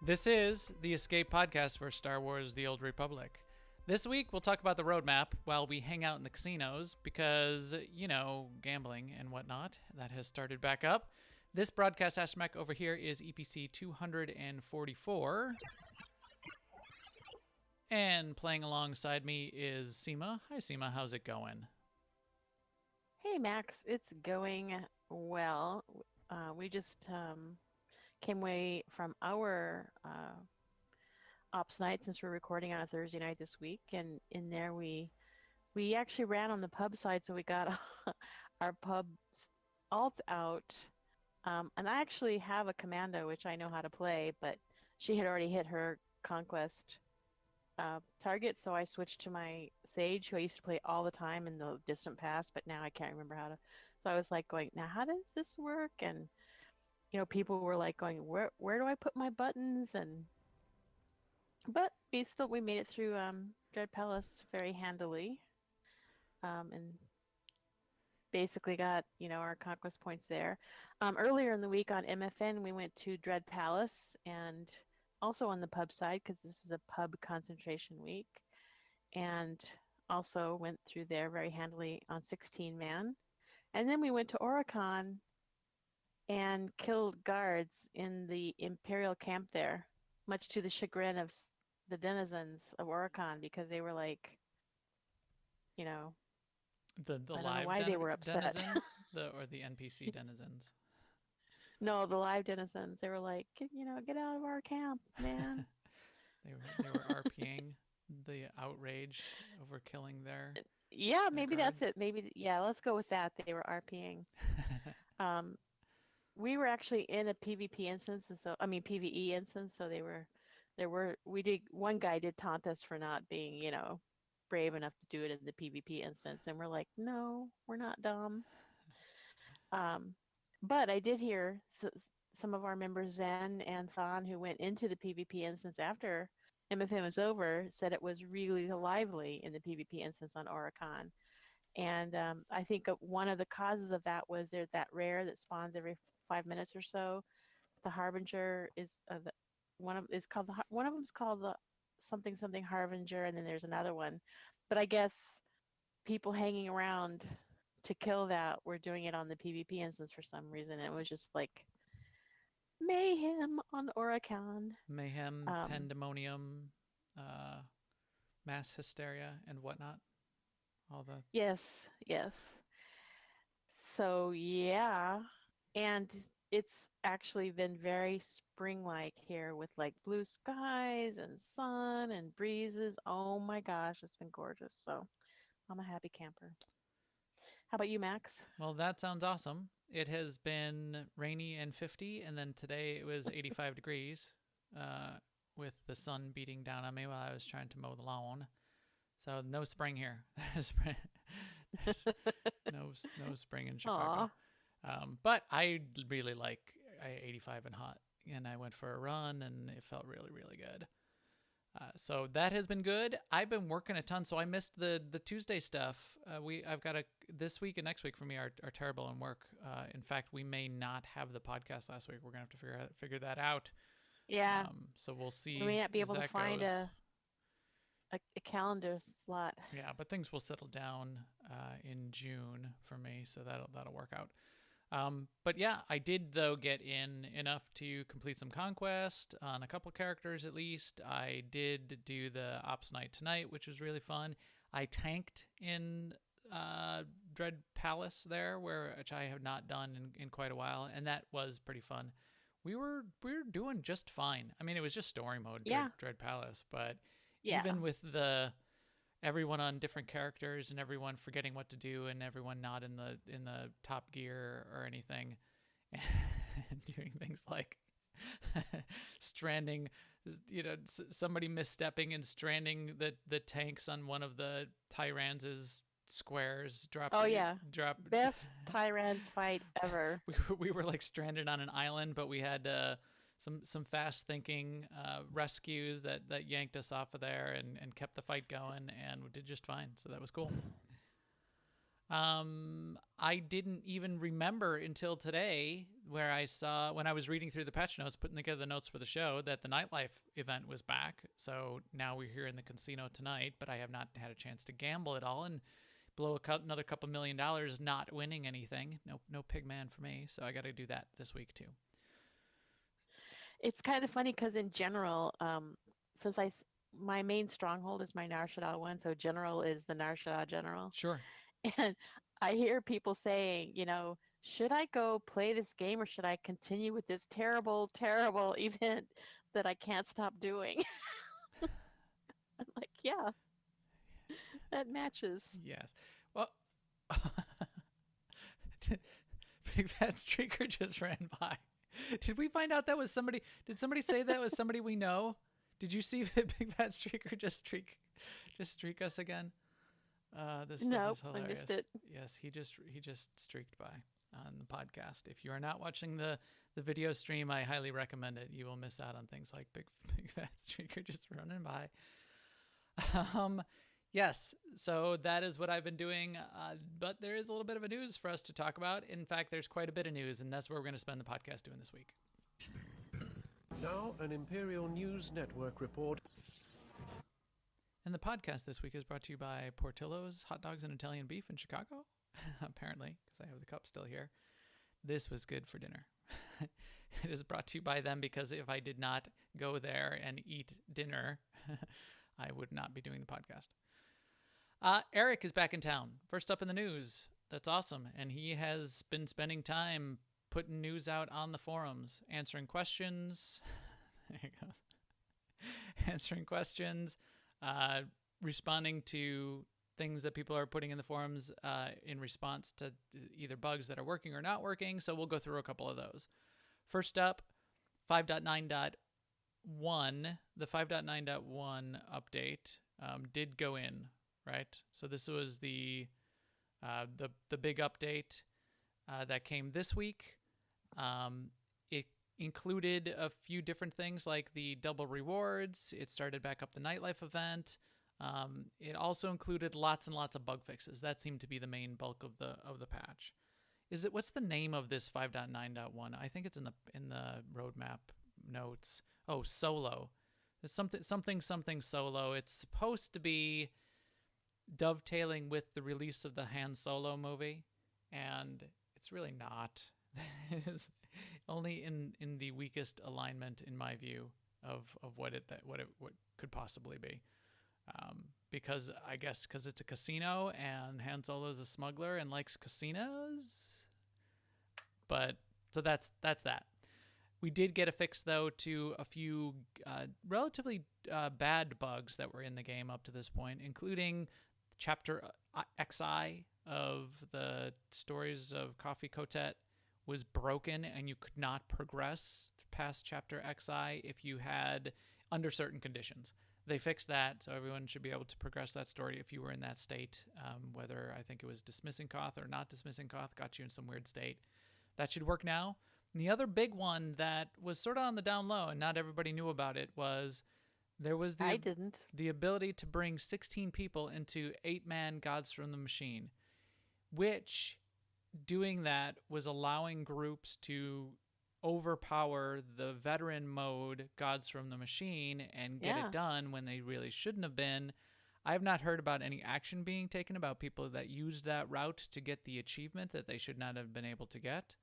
This is the Escape Podcast for Star Wars The Old Republic. This week, we'll talk about the roadmap while we hang out in the casinos because, gambling and whatnot, that has started back up. This broadcast astromech over here is EPC 244. And playing alongside me is Sema. Hi, Sema. How's it going? Hey, Max. It's going well. We just came away from our ops night since we're recording on a Thursday night this week, and in there we actually ran on the pub side, so we got our pubs alts out. And I actually have a commando, which I know how to play, but she had already hit her conquest target, so I switched to my Sage, who I used to play all the time in the distant past, but now I can't remember how to. So I was like going, now how does this work? And people were like going, where do I put my buttons? But we made it through Dread Palace very handily, and basically got our conquest points there. Earlier in the week on MFN, we went to Dread Palace and also on the pub side because this is a pub concentration week, and also went through there very handily on 16 man. And then we went to Oricon and killed guards in the Imperial camp there, much to the chagrin of the denizens of Oricon, because they were like, The I don't know live why they were upset. denizens, or the NPC denizens. No, the live denizens. They were like, get out of our camp, man. They were RPing the outrage over killing their Yeah, maybe guards. that's it. Maybe, yeah, let's go with that. They were RPing. We were actually in a PvP instance, and PvE instance. So one guy did taunt us for not being, brave enough to do it in the PvP instance, and we're like, no, we're not dumb. But I did hear some of our members, Zen and Thon, who went into the PvP instance after MFM was over, said it was really lively in the PvP instance on Oricon. And I think one of the causes of that was there's that rare that spawns every 5 minutes or so. The Harbinger is one of them's called the something Harbinger, and then there's another one. But I guess people hanging around to kill that were doing it on the PvP instance for some reason. It was just like mayhem on Oricon. Mayhem, pandemonium, mass hysteria, and whatnot. All the Yes. So yeah, and it's actually been very spring-like here with like blue skies and sun and breezes. Oh my gosh, it's been gorgeous. So I'm a happy camper. How about you, Max? Well, that sounds awesome. It has been rainy and 50, and then today it was 85 degrees, with the sun beating down on me while I was trying to mow the lawn. So no spring here. There's no spring in Chicago. But I really like 85 and hot, and I went for a run, and it felt really, really good. So that has been good. I've been working a ton, so I missed the Tuesday stuff. I've got this week and next week for me are terrible in work. In fact, we may not have the podcast last week. We're gonna have to figure that out. Yeah. So we'll see. We may not be able to find goes. a calendar slot. Yeah, but things will settle down in June for me, so that'll work out. But yeah, I did though get in enough to complete some conquest on a couple characters at least. I did do the ops night tonight, which was really fun. I tanked in Dread Palace there, which I have not done in quite a while, and that was pretty fun. We were doing just fine. I mean, it was just story mode, yeah. Dread Palace, but yeah. Even with everyone on different characters and everyone forgetting what to do and everyone not in the top gear or anything, and doing things like stranding, somebody misstepping and stranding the tanks on one of the Tyrants' squares. Best Tyrants fight ever. We were like stranded on an island, but we had some fast thinking rescues that yanked us off of there and kept the fight going, and we did just fine. So that was cool. I didn't even remember until today, where I saw when I was reading through the patch notes, putting together the notes for the show, that the nightlife event was back. So now we're here in the casino tonight, but I have not had a chance to gamble at all and blow another couple $1 million not winning anything. No pig man for me. So I got to do that this week too. It's kind of funny because in general, since my main stronghold is my Nar Shaddaa one, so general is the Nar Shaddaa general. Sure. And I hear people saying, should I go play this game or should I continue with this terrible, terrible event that I can't stop doing? I'm like, yeah, that matches. Yes. Well, Big Fat Streaker just ran by. Did we find out that was somebody? Did somebody say that was somebody we know? Did you see Big Fat Streaker just streak us again? This stuff is hilarious. I missed it. Yes, he just streaked by on the podcast. If you are not watching the video stream, I highly recommend it. You will miss out on things like Big Fat Streaker just running by. Yes, so that is what I've been doing, but there is a little bit of a news for us to talk about. In fact, there's quite a bit of news, and that's what we're going to spend the podcast doing this week. Now, an Imperial News Network report. And the podcast this week is brought to you by Portillo's Hot Dogs and Italian Beef in Chicago, apparently, because I have the cup still here. This was good for dinner. It is brought to you by them because if I did not go there and eat dinner, I would not be doing the podcast. Eric is back in town. First up in the news. That's awesome. And he has been spending time putting news out on the forums, answering questions. There he goes. Answering questions, responding to things that people are putting in the forums in response to either bugs that are working or not working. So we'll go through a couple of those. First up, 5.9.1. The 5.9.1 update did go in. Right, so this was the big update that came this week. It included a few different things like the double rewards. It started back up the nightlife event. It also included lots and lots of bug fixes. That seemed to be the main bulk of the patch. What's the name of this 5.9.1? I think it's in the roadmap notes. Oh, Solo. It's something solo. It's supposed to be dovetailing with the release of the Han Solo movie, and it's really not. It is only in the weakest alignment, in my view, of what it could possibly be. Because I guess because it's a casino and Han Solo is a smuggler and likes casinos. But so that's that. We did get a fix though to a few relatively bad bugs that were in the game up to this point, including Chapter XI of the Stories of Coffee Kotet was broken, and you could not progress past Chapter XI if you had under certain conditions. They fixed that, so everyone should be able to progress that story if you were in that state. Whether I think it was dismissing Koth or not dismissing Koth got you in some weird state. That should work now. And the other big one that was sort of on the down low and not everybody knew about it was there was the ability to bring 16 people into 8-man Gods from the Machine, which doing that was allowing groups to overpower the veteran mode Gods from the Machine and get it done when they really shouldn't have been. I have not heard about any action being taken about people that used that route to get the achievement that they should not have been able to get,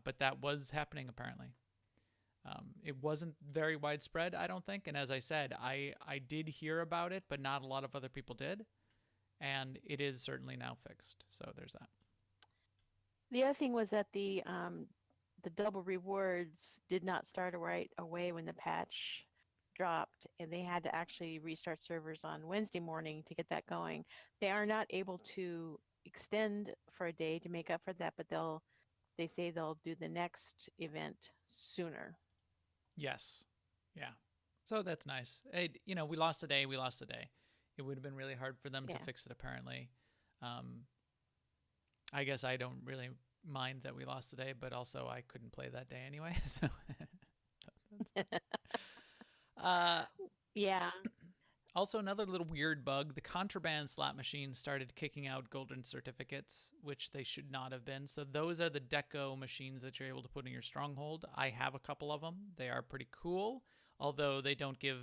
but that was happening apparently. It wasn't very widespread, I don't think. And as I said, I did hear about it, but not a lot of other people did. And it is certainly now fixed. So there's that. The other thing was that the double rewards did not start right away when the patch dropped, and they had to actually restart servers on Wednesday morning to get that going. They are not able to extend for a day to make up for that, but they say they'll do the next event sooner. Yes. Yeah. So that's nice. We lost a day. It would have been really hard for them to fix it, apparently. I guess I don't really mind that we lost a day, but also I couldn't play that day anyway. So yeah. Also, another little weird bug, the contraband slot machines started kicking out golden certificates, which they should not have been. So those are the deco machines that you're able to put in your stronghold. I have a couple of them. They are pretty cool, although they don't give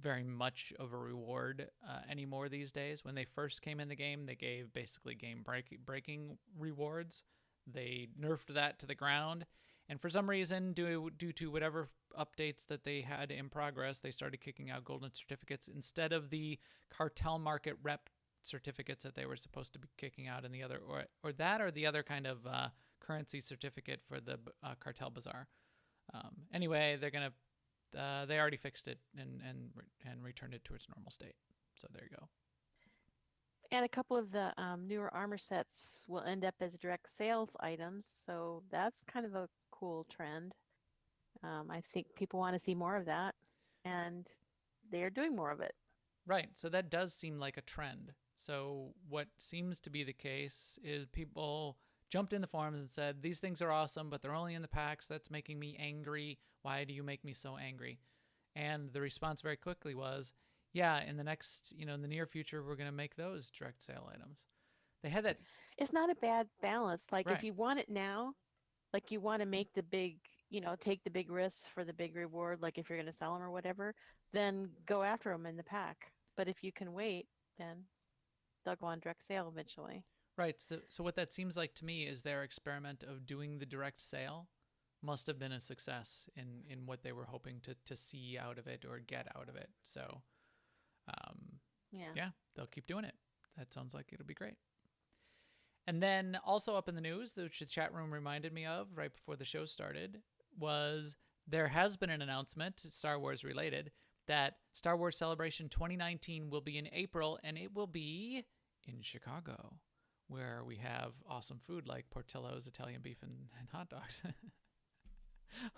very much of a reward anymore these days. When they first came in the game, they gave basically game breaking rewards. They nerfed that to the ground. And for some reason, due to whatever updates that they had in progress, they started kicking out golden certificates instead of the cartel market rep certificates that they were supposed to be kicking out in the other, or that, or the other kind of currency certificate for the cartel bazaar. Anyway, they already fixed it and returned it to its normal state. So there you go. And a couple of the newer armor sets will end up as direct sales items, so that's kind of a cool trend. I think people want to see more of that, and they're doing more of it. Right, so that does seem like a trend. So what seems to be the case is people jumped in the forums and said, these things are awesome, but they're only in the packs. That's making me angry. Why do you make me so angry? And the response very quickly was, yeah, in the near future, we're going to make those direct sale items. They had that. It's not a bad balance. Like, Right. if you want it now, like you want to make the big, take the big risks for the big reward, like if you're going to sell them or whatever, then go after them in the pack. But if you can wait, then they'll go on direct sale eventually. Right. So what that seems like to me is their experiment of doing the direct sale must have been a success in what they were hoping to see out of it or get out of it. So, yeah, they'll keep doing it. That sounds like it'll be great. And then also up in the news, which the chat room reminded me of right before the show started, was there has been an announcement, Star Wars related, that Star Wars Celebration 2019 will be in April, and it will be in Chicago, where we have awesome food like Portillo's, Italian beef, and hot dogs.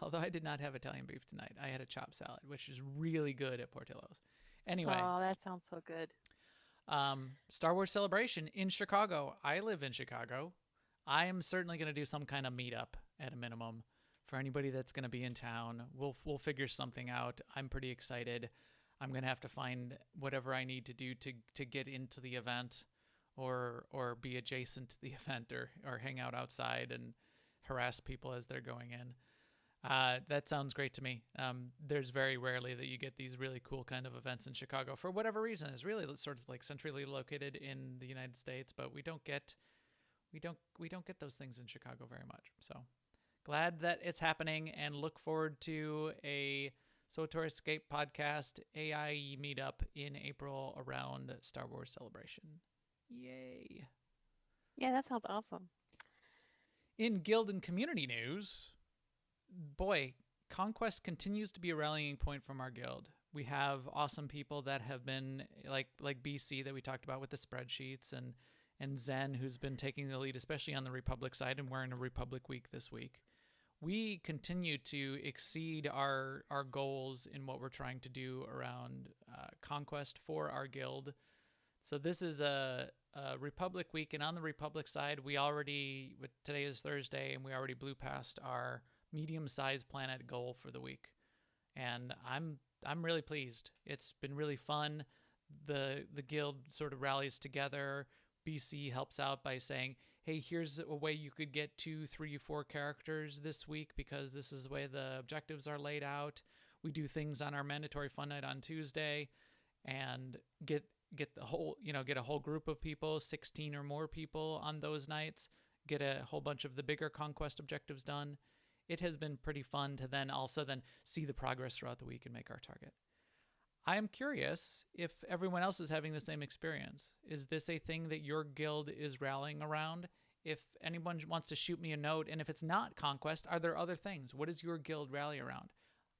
Although I did not have Italian beef tonight. I had a chopped salad, which is really good at Portillo's. Anyway. Oh, that sounds so good. Star Wars Celebration in Chicago. I live in Chicago. I am certainly going to do some kind of meetup at a minimum for anybody that's going to be in town. We'll figure something out. I'm pretty excited. I'm going to have to find whatever I need to do to get into the event or be adjacent to the event or hang out outside and harass people as they're going in. That sounds great to me. There's very rarely that you get these really cool kind of events in Chicago for whatever reason. It's really sort of like centrally located in the United States, but we don't get those things in Chicago very much. So glad that it's happening and look forward to a SWTOR Escape podcast AIE meetup in April around Star Wars Celebration. Yay. Yeah, that sounds awesome. In guild and community news, boy, Conquest continues to be a rallying point from our guild. We have awesome people that have been like BC that we talked about with the spreadsheets and Zen, who's been taking the lead, especially on the Republic side, and we're in a Republic week this week. We continue to exceed our goals in what we're trying to do around Conquest for our guild. So this is a Republic week, and on the Republic side, today is Thursday, and we already blew past our medium-sized planet goal for the week, and I'm really pleased. It's been really fun. The guild sort of rallies together. BC helps out by saying, hey, here's a way you could get 2, 3, 4 characters this week because this is the way the objectives are laid out. We do things on our mandatory fun night on Tuesday and get a whole group of people, 16 or more people on those nights, get a whole bunch of the bigger Conquest objectives done. It has been pretty fun to then see the progress throughout the week and make our target. I am curious if everyone else is having the same experience. Is this a thing that your guild is rallying around? If anyone wants to shoot me a note, and if it's not Conquest, are there other things? What does your guild rally around?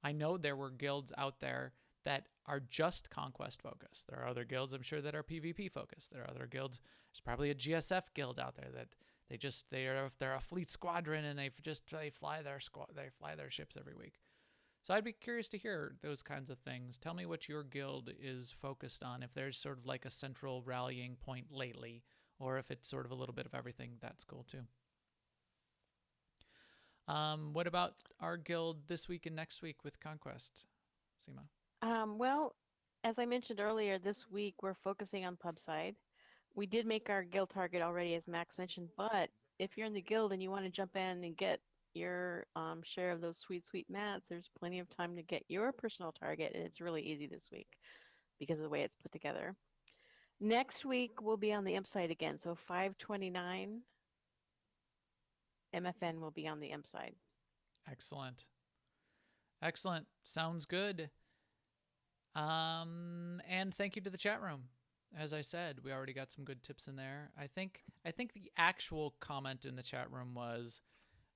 I know there were guilds out there that are just Conquest focused. There are other guilds, I'm sure, that are PvP focused. There are other guilds. There's probably a GSF guild out there that they're a fleet squadron and they fly their ships every week. So I'd be curious to hear those kinds of things. Tell me what your guild is focused on, if there's sort of like a central rallying point lately, or if it's sort of a little bit of everything. That's cool too. What about our guild this week and next week with Conquest, Sema? Well, as I mentioned earlier, this week we're focusing on pub side. We did make our guild target already, as Max mentioned, but if you're in the guild and you want to jump in and get your share of those sweet, sweet mats, there's plenty of time to get your personal target, and it's really easy this week because of the way it's put together. Next week, we'll be on the imp side again, so 529 MFN will be on the imp side. Excellent. Excellent. Sounds good. And thank you to the chat room. As I said, we already got some good tips in there. I think the actual comment in the chat room was,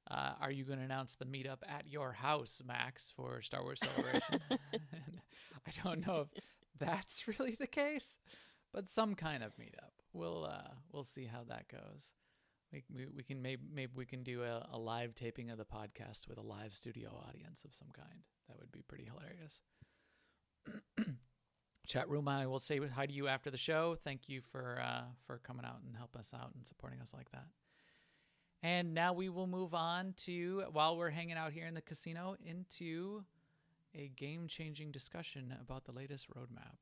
are you going to announce the meetup at your house, Max, for Star Wars Celebration? I don't know if that's really the case, but some kind of meetup. We'll see how that goes. We can maybe we can do a live taping of the podcast with a live studio audience of some kind. That would be pretty hilarious. Chat room, I will say hi to you after the show. Thank you for coming out and helping us out and supporting us like that. And now we will move on to, while we're hanging out here in the casino, into a game-changing discussion about the latest roadmap.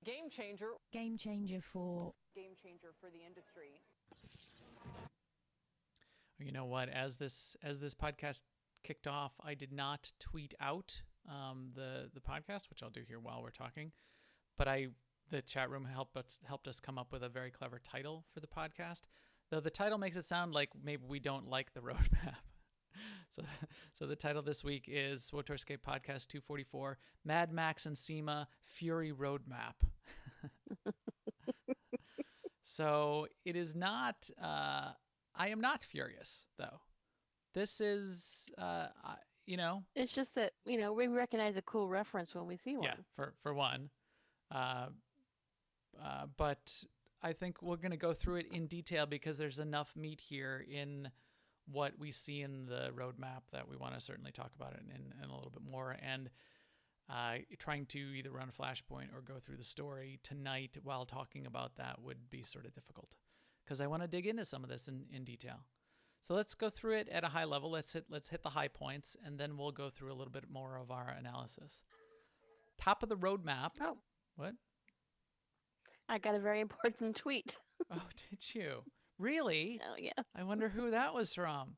Game changer. Game changer for The industry. You know what? As this podcast kicked off, I did not tweet out the podcast, which I'll do here while we're talking. But the chat room helped us come up with a very clever title for the podcast. Though the title makes it sound like maybe we don't like the roadmap. So the title this week is SWTOR Escape Podcast 244, Mad Max and Sema Fury Roadmap. So it is not, I am not furious, though. This is, It's just that, we recognize a cool reference when we see one. Yeah, for one. But I think we're going to go through it in detail because there's enough meat here in what we see in the roadmap that we want to certainly talk about it in a little bit more. And trying to either run a flashpoint or go through the story tonight while talking about that would be sort of difficult because I want to dig into some of this in detail. So let's go through it at a high level. Let's hit the high points, and then we'll go through a little bit more of our analysis. Top of the roadmap. Oh. What? I got a very important tweet. Oh, did you? Really? Oh, yeah. I wonder who that was from.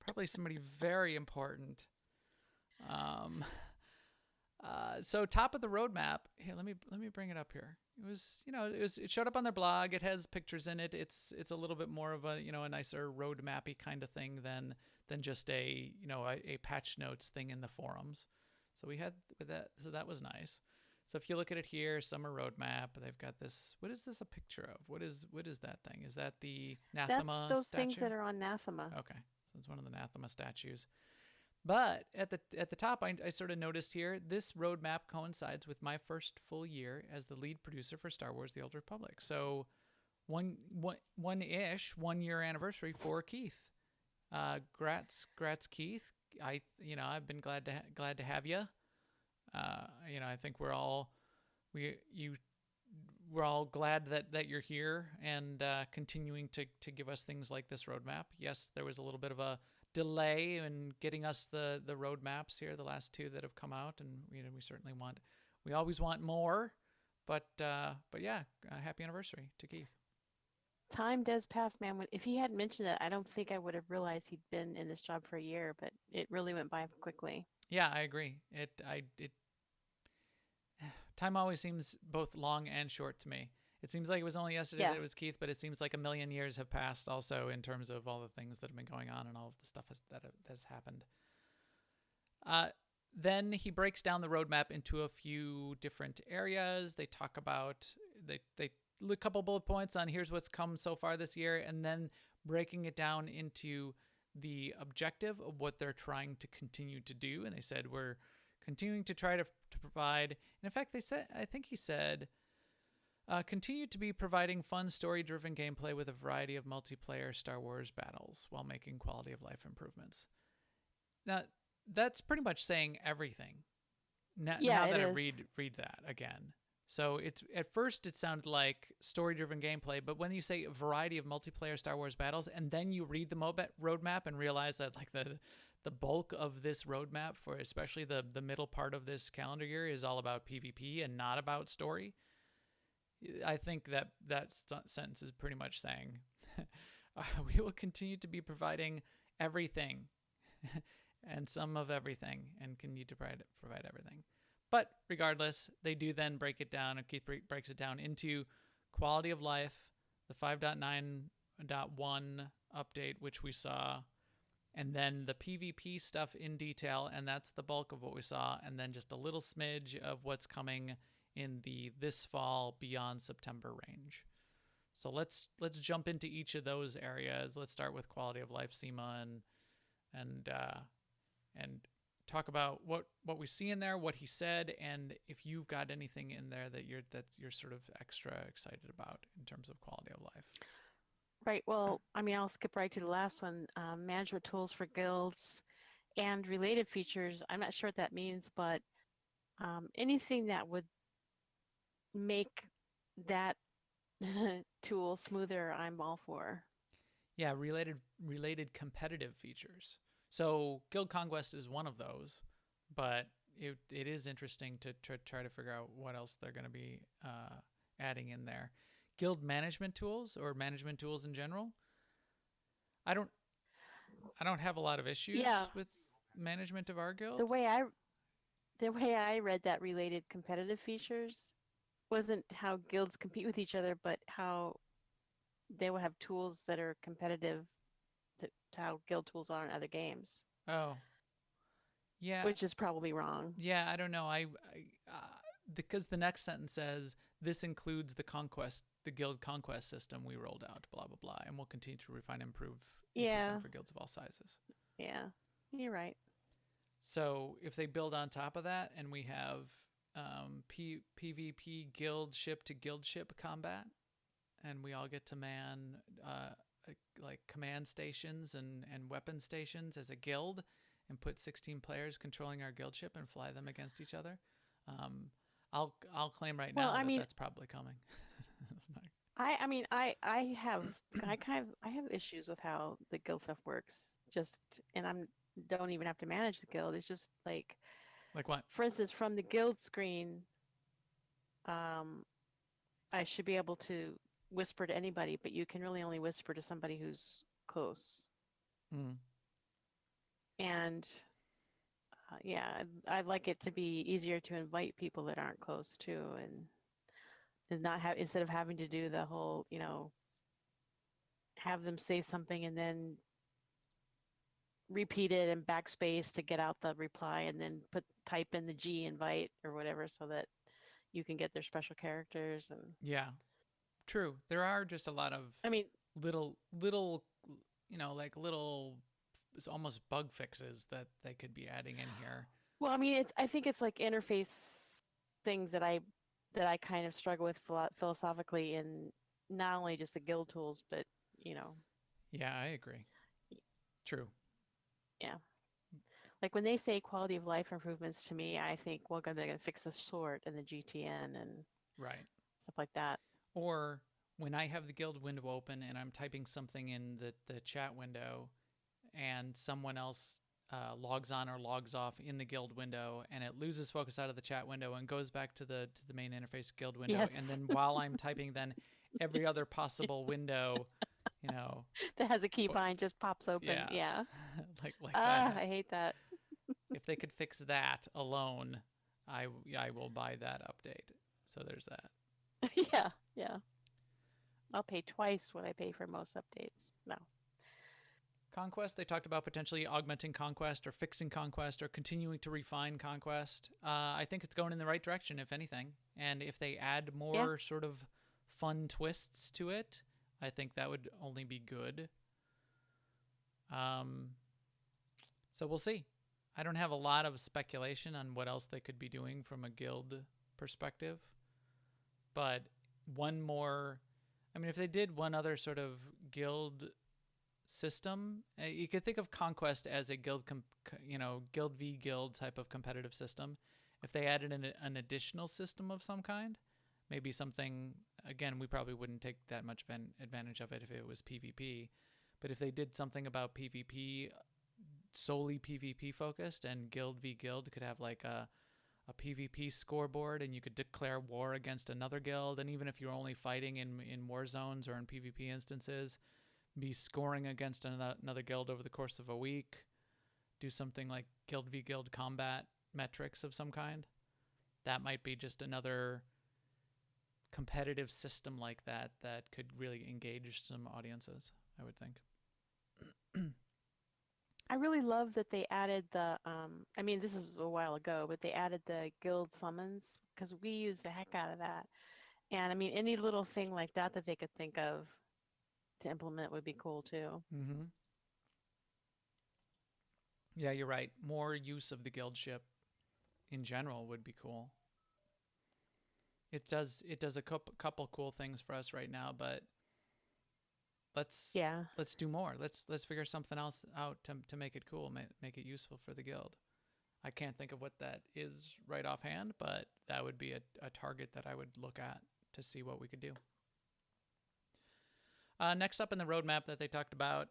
Probably somebody very important. So top of the roadmap. Here, let me bring it up here. It was, it showed up on their blog. It has pictures in it. It's a little bit more of a, a nicer roadmappy kind of thing than just a patch notes thing in the forums. So we had that. So that was nice. So if you look at it here, summer roadmap, they've got this. What is this a picture of? What is that thing? Is that the Nathema That's those statue? things that are on Nathema. Okay, so it's one of the Nathema statues. But at the top, I sort of noticed here, this roadmap coincides with my first full year as the lead producer for Star Wars: The Old Republic. So one year anniversary for Keith. Grats Keith. I've been glad to have you. I think we're all glad that you're here and continuing to give us things like this roadmap. Yes, there was a little bit of a delay in getting us the roadmaps here, the last two that have come out, and we always want more, but yeah, happy anniversary to Keith. Time does pass, man. If he hadn't mentioned that, I don't think I would have realized he'd been in this job for a year, but it really went by quickly. Yeah, I agree. Time always seems both long and short to me. It seems like it was only yesterday that it was Keith, but it seems like a million years have passed also in terms of all the things that have been going on and all of the stuff that has happened. Then he breaks down the roadmap into a few different areas. They talk about, they a couple bullet points on here's what's come so far this year, and then breaking it down into the objective of what they're trying to continue to do. And they said, we're continuing to try to provide, and in fact, he said, continue to be providing fun, story-driven gameplay with a variety of multiplayer Star Wars battles while making quality of life improvements. Now, that's pretty much saying everything. Now that I read that again. So at first it sounded like story-driven gameplay, but when you say a variety of multiplayer Star Wars battles, and then you read the roadmap and realize that like the bulk of this roadmap for especially the middle part of this calendar year is all about PvP and not about story, I think that sentence is pretty much saying we will continue to be providing everything and some of everything and continue to provide everything. But regardless, they do then break it down, and Keith breaks it down into quality of life, the 5.9.1 update, which we saw, and then the PvP stuff in detail, and that's the bulk of what we saw, and then just a little smidge of what's coming in the this fall beyond September range. So let's jump into each of those areas. Let's start with quality of life, Sema, and talk about what we see in there, what he said, and if you've got anything in there that you're sort of extra excited about in terms of quality of life. Right. Well, I mean, I'll skip right to the last one. Management tools for guilds and related features. I'm not sure what that means, but anything that would make that tool smoother, I'm all for. Yeah, related competitive features. So Guild Conquest is one of those, but it is interesting to try to figure out what else they're going to be adding in there. Guild management tools or management tools in general. I don't have a lot of issues with management of our guild. The way I read that related competitive features wasn't how guilds compete with each other, but how they will have tools that are competitive to how guild tools are in other games. Oh, yeah. Which is probably wrong. Yeah, I don't know. Because the next sentence says this includes the guild conquest system we rolled out, blah blah blah, and we'll continue to refine and improve them for guilds of all sizes. Yeah, you're right. So if they build on top of that, and we have PvP guild ship to guild ship combat, and we all get to man like command stations and weapon stations as a guild, and put 16 players controlling our guild ship and fly them against each other. I'll claim right now that that's probably coming. I have issues with how the guild stuff works. And I don't even have to manage the guild. It's just like what? For instance, from the guild screen, I should be able to whisper to anybody, but you can really only whisper to somebody who's close. Mm. And I'd like it to be easier to invite people that aren't close too, and not have, instead of having to do the whole, have them say something and then repeat it and backspace to get out the reply, and then type in the G invite or whatever so that you can get their special characters. And yeah, true. There are just a lot of little like little, it's almost bug fixes that they could be adding in here. Well, I think it's like interface things that I kind of struggle with philosophically in not only just the guild tools, but Yeah, I agree. True. Yeah. Like when they say quality of life improvements to me, I think, well, they're going to fix the sort and the GTN and right stuff like that. Or when I have the guild window open and I'm typing something in the chat window, and someone else logs on or logs off in the guild window, and it loses focus out of the chat window and goes back to the main interface guild window. Yes. And then while I'm typing, then every other possible window, that has a keybind just pops open. Yeah. like that. I hate that. If they could fix that alone, I will buy that update. So there's that. Yeah. I'll pay twice what I pay for most updates. No. Conquest, they talked about potentially augmenting Conquest or fixing Conquest or continuing to refine Conquest. I think it's going in the right direction, if anything. And if they add more sort of fun twists to it, I think that would only be good. So we'll see. I don't have a lot of speculation on what else they could be doing from a guild perspective. But if they did one other sort of guild system, you could think of Conquest as a guild v guild type of competitive system. If they added an additional system of some kind, maybe something, again, we probably wouldn't take that much advantage of it if it was PvP, but if they did something about PvP solely PvP focused, and Guild v Guild could have like a PvP scoreboard, and you could declare war against another guild, and even if you're only fighting in war zones or in PvP instances, be scoring against another guild over the course of a week. Do something like Guild v Guild combat metrics of some kind. That might be just another competitive system like that could really engage some audiences, I would think. I really love that they added the, I mean, this is a while ago, but they added the guild summons because we use the heck out of that. And I mean, any little thing like that that they could think of to implement would be cool too. Mm-hmm. Yeah, you're right. More use of the guild ship in general would be cool. It does a couple cool things for us right now, but let's do more. Let's figure something else out to make it cool, make it useful for the guild. I can't think of what that is right offhand, but that would be a target that I would look at to see what we could do. Next up in the roadmap that they talked about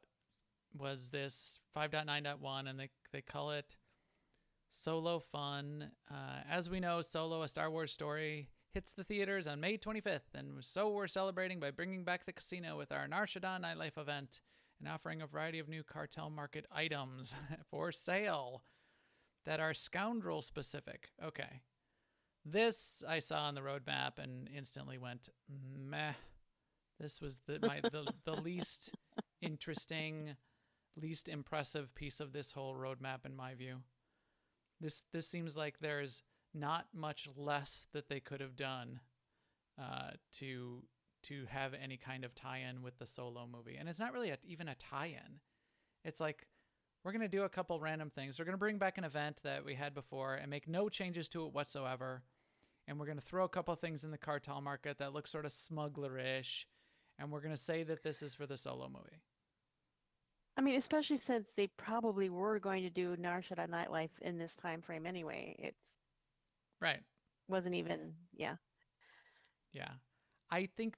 was this 5.9.1, and they call it Solo Fun. As we know, Solo, a Star Wars story, hits the theaters on May 25th, and so we're celebrating by bringing back the casino with our Nar Shaddaa Nightlife event and offering a variety of new cartel market items for sale that are scoundrel specific. Okay. This I saw on the roadmap and instantly went, meh. This was the least interesting, least impressive piece of this whole roadmap in my view. This seems like there's not much less that they could have done to have any kind of tie-in with the Solo movie. And it's not really even a tie-in. It's like, we're going to do a couple random things. We're going to bring back an event that we had before and make no changes to it whatsoever. And we're going to throw a couple things in the cartel market that look sort of smuggler-ish. And we're going to say that this is for the Solo movie. I mean, especially since they probably were going to do Nar Shaddaa Nightlife in this time frame anyway. It's right. Wasn't even, yeah. Yeah. I think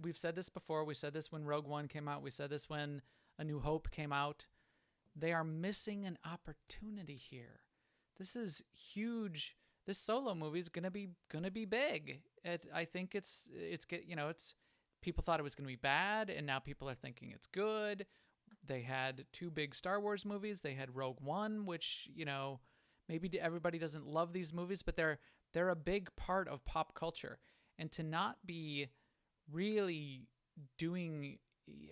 we've said this before. We said this when Rogue One came out. We said this when A New Hope came out. They are missing an opportunity here. This is huge. This Solo movie is gonna be big. I think it's people thought it was gonna be bad, and now people are thinking it's good. They had two big Star Wars movies. They had Rogue One, which maybe everybody doesn't love these movies, but they're a big part of pop culture. And to not be really doing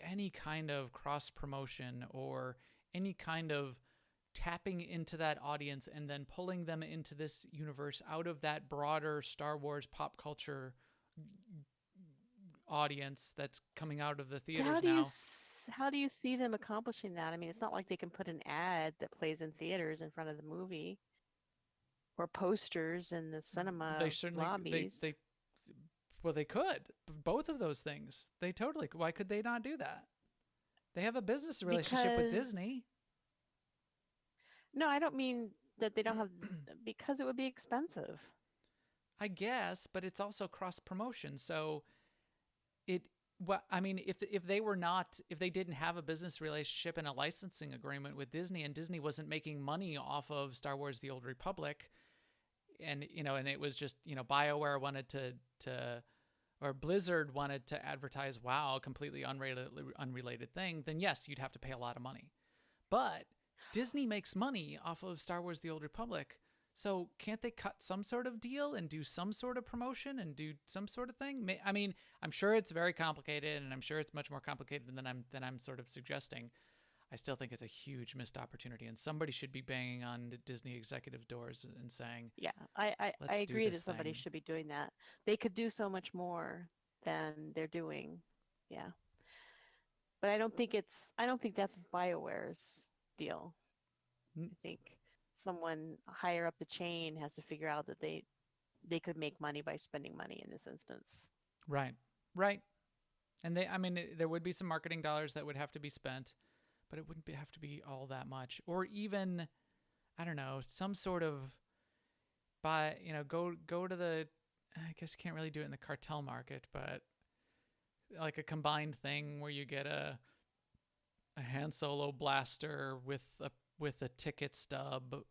any kind of cross promotion or any kind of tapping into that audience and then pulling them into this universe out of that broader Star Wars pop culture audience that's coming out of the theaters now. How do you see them accomplishing that? I mean, it's not like they can put an ad that plays in theaters in front of the movie or posters in the cinema lobbies. They could. Both of those things. They totally. Why could they not do that? They have a business relationship with Disney. No, I don't mean that they don't have, because it would be expensive. I guess, but it's also cross promotion. So if they didn't have a business relationship and a licensing agreement with Disney, and Disney wasn't making money off of Star Wars: The Old Republic, and it was just, BioWare wanted to or Blizzard wanted to advertise WoW, completely unrelated thing, then yes, you'd have to pay a lot of money. But Disney makes money off of Star Wars: The Old Republic, so can't they cut some sort of deal and do some sort of promotion and do some sort of thing? I mean, I'm sure it's very complicated, and I'm sure it's much more complicated than I'm sort of suggesting. I still think it's a huge missed opportunity, and somebody should be banging on the Disney executive doors and saying, yeah, I agree that somebody should be doing that. They could do so much more than they're doing. Yeah. But I don't think that's BioWare's deal. I think someone higher up the chain has to figure out that they could make money by spending money in this instance. Right. And there would be some marketing dollars that would have to be spent, but it wouldn't have to be all that much. Or even, I don't know, some sort of go to the, I guess you can't really do it in the cartel market, but like a combined thing where you get a Han Solo blaster with a with a ticket stub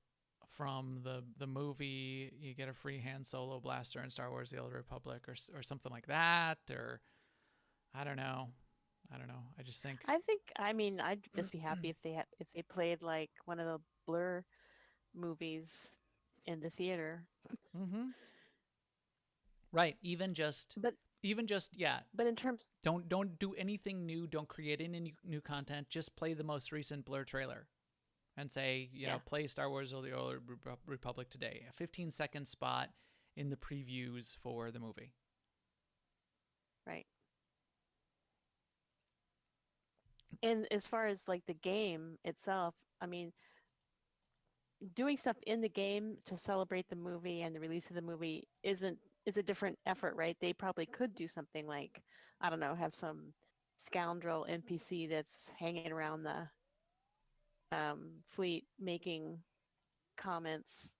from the movie, you get a free Han Solo blaster in Star Wars: The Old Republic, or something like that, or I don't know. I just think I mean, I'd just be happy if they played like one of the Blur movies in the theater. mm-hmm. Right. Even just But yeah. but in terms, Don't do anything new. Don't create any new content. Just play the most recent Blur trailer, and say, play Star Wars: The Old Republic today. A 15-second spot in the previews for the movie. right. And as far as like the game itself, I mean, doing stuff in the game to celebrate the movie and the release of the movie is a different effort, right? They probably could do something like, I don't know, have some scoundrel NPC that's hanging around the fleet making comments,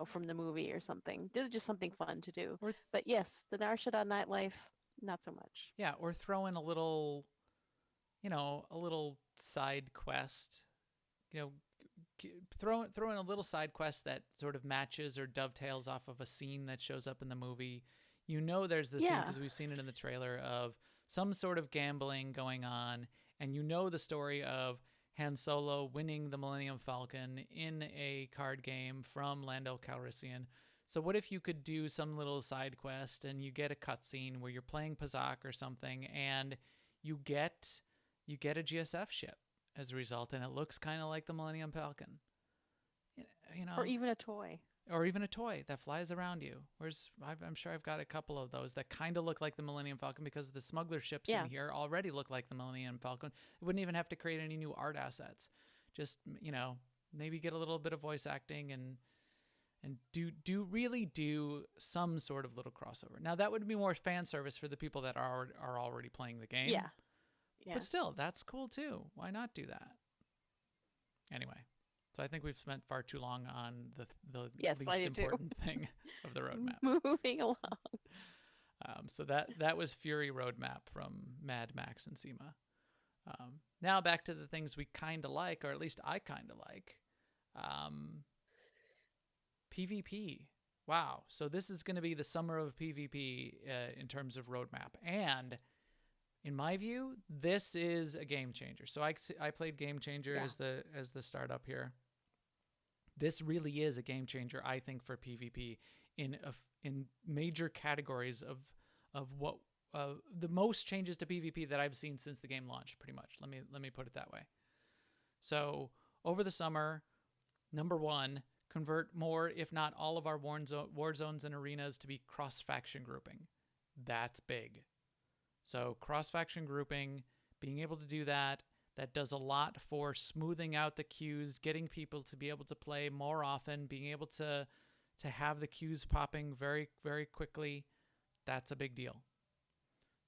from the movie or something. Just something fun to do. But yes, the Narshada nightlife, not so much. Yeah, or throw in a little side quest. Throw in a little side quest that sort of matches or dovetails off of a scene that shows up in the movie. There's the scene, because we've seen it in the trailer, of some sort of gambling going on, and the story of Han Solo winning the Millennium Falcon in a card game from Lando Calrissian. So what if you could do some little side quest and you get a cutscene where you're playing Pazak or something, and you get a GSF ship as a result, and it looks kind of like the Millennium Falcon. Or even a toy. Or even a toy that flies around you. I'm sure I've got a couple of those that kind of look like the Millennium Falcon, because the smuggler ships in here already look like the Millennium Falcon. You wouldn't even have to create any new art assets. Just, maybe get a little bit of voice acting and really do some sort of little crossover. Now, that would be more fan service for the people that are already playing the game. Yeah. But still, that's cool too. Why not do that? Anyway. So I think we've spent far too long on the least important thing of the roadmap. Moving along. So that was Fury Roadmap from Mad Max and Sema. Now back to the things we kind of like, or at least I kind of like. PvP. Wow. So this is going to be the summer of PvP in terms of roadmap. And in my view, this is a game changer. So I played Game Changer as the startup here. This really is a game changer, I think, for PvP in major categories of what the most changes to PvP that I've seen since the game launched. Pretty much. Let me put it that way. So over the summer, number one, convert more, if not all, of our war zones and arenas to be cross-faction grouping. That's big. So cross-faction grouping, being able to do that does a lot for smoothing out the queues, getting people to be able to play more often, being able to have the queues popping very, very quickly. That's a big deal.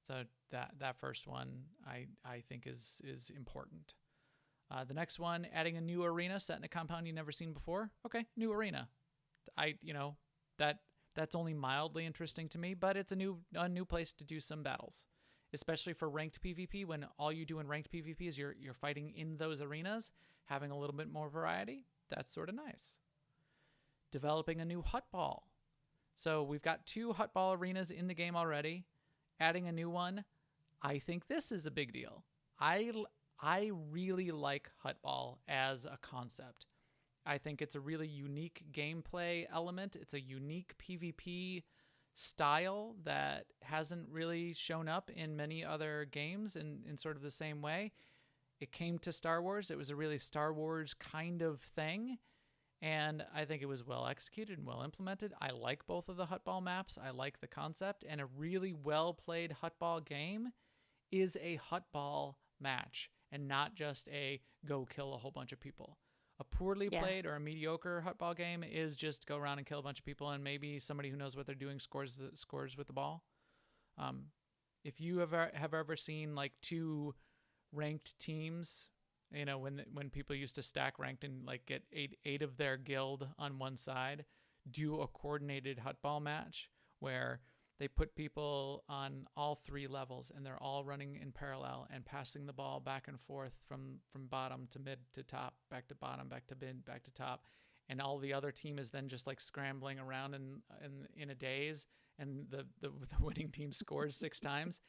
So that first one I think is important. The next one, adding a new arena set in a compound you've never seen before. Okay, new arena. That's only mildly interesting to me, but it's a new place to do some battles. Especially for ranked PvP, when all you do in ranked PvP is you're fighting in those arenas, having a little bit more variety, that's sort of nice. Developing a new hut ball. So we've got 2 hut ball arenas in the game already. Adding a new one, I think this is a big deal. I really like hut ball as a concept. I think it's a really unique gameplay element. It's a unique PvP style that hasn't really shown up in many other games in sort of the same way. It came to Star Wars. It was a really Star Wars kind of thing, and I think it was well executed and well implemented. I like both of the hutball maps. I like the concept, and a really well played hutball game is a hutball match and not just a go kill a whole bunch of people. A poorly played or a mediocre hutball game is just go around and kill a bunch of people, and maybe somebody who knows what they're doing scores with the ball. If you have ever seen like 2 ranked teams, when people used to stack ranked and like get eight of their guild on one side, do a coordinated hutball match where they put people on all 3 levels, and they're all running in parallel and passing the ball back and forth from bottom to mid to top, back to bottom, back to mid, back to top. And all the other team is then just like scrambling around in a daze, and the winning team scores 6 times.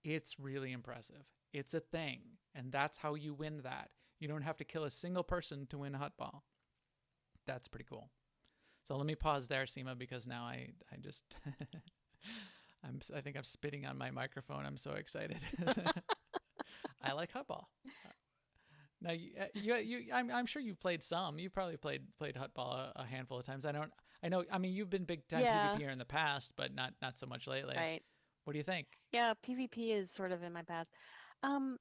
It's really impressive. It's a thing, and that's how you win that. You don't have to kill a single person to win Hutball. That's pretty cool. So let me pause there, Sema, because now I just I think I'm spitting on my microphone. I'm so excited. I like Hutball. Now I'm sure you've played some. You probably played Hutball a handful of times. I know. I mean, you've been big time Yeah. PvPer in the past, but not so much lately. Right. What do you think? Yeah, PvP is sort of in my past. Um,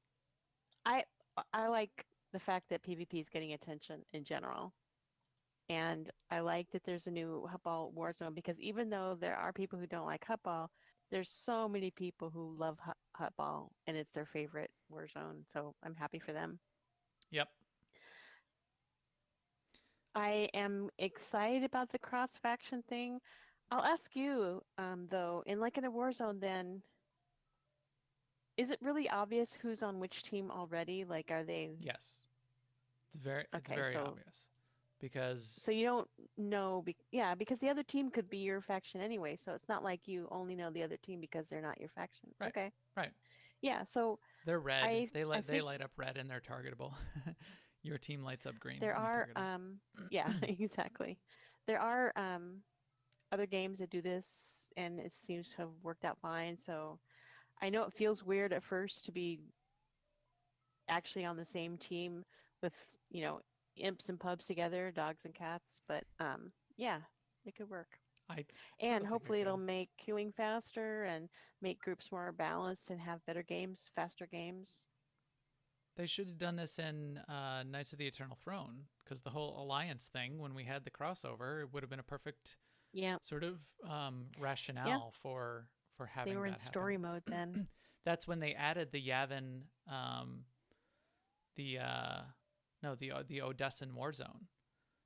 I I like the fact that PvP is getting attention in general. And I like that there's a new Hutball Warzone, because even though there are people who don't like Hutball, there's so many people who love Hutball, and it's their favorite Warzone. So I'm happy for them. Yep. I am excited about the cross faction thing. I'll ask you, though, in a Warzone, then is it really obvious who's on which team already? Like, are they? Yes. It's very Okay, so obvious because so you don't know, yeah, because the other team could be your faction anyway. So it's not like you only know the other team because they're not your faction. Right. Okay. Right. Yeah. So they're red. I They think light up red and they're targetable. Your team lights up green. there and are they're targetable. yeah, exactly. There are other games that do this, and it seems to have worked out fine. So I know it feels weird at first to be actually on the same team with, imps and pubs together, dogs and cats, but yeah, it could work. I And totally think it hopefully it'll could. make queuing faster and make groups more balanced and have better games, faster games. They should have done this in Knights of the Eternal Throne, because the whole alliance thing, when we had the crossover, it would have been a perfect Yeah, sort of rationale for having they were in that story happen. mode then. That's when they added the Yavin, the Odessan Warzone.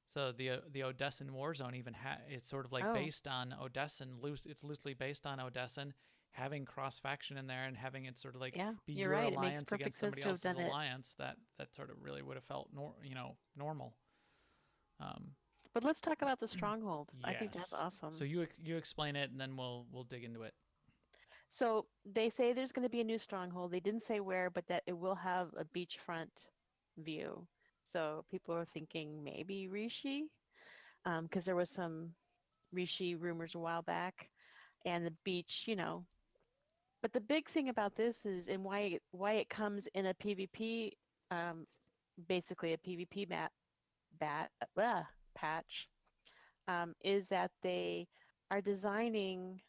So the Odessan Warzone even it's sort of like Oh, based on Odessan. It's loosely based on Odessan, having cross faction in there and having it sort of like yeah, be you're your right. It makes alliance perfect against sense somebody to have else's done it. alliance. That sort of really would have felt normal. Um, But let's talk about the stronghold. I think that's yes. awesome. So you explain it and then we'll dig into it. So they say there's going to be a new stronghold. They didn't say where, but that it will have a beachfront view. So people are thinking maybe Rishi, because there was some Rishi rumors a while back, and the beach, But the big thing about this is, and why it comes in a PvP, um, basically a PvP patch, is that they are designing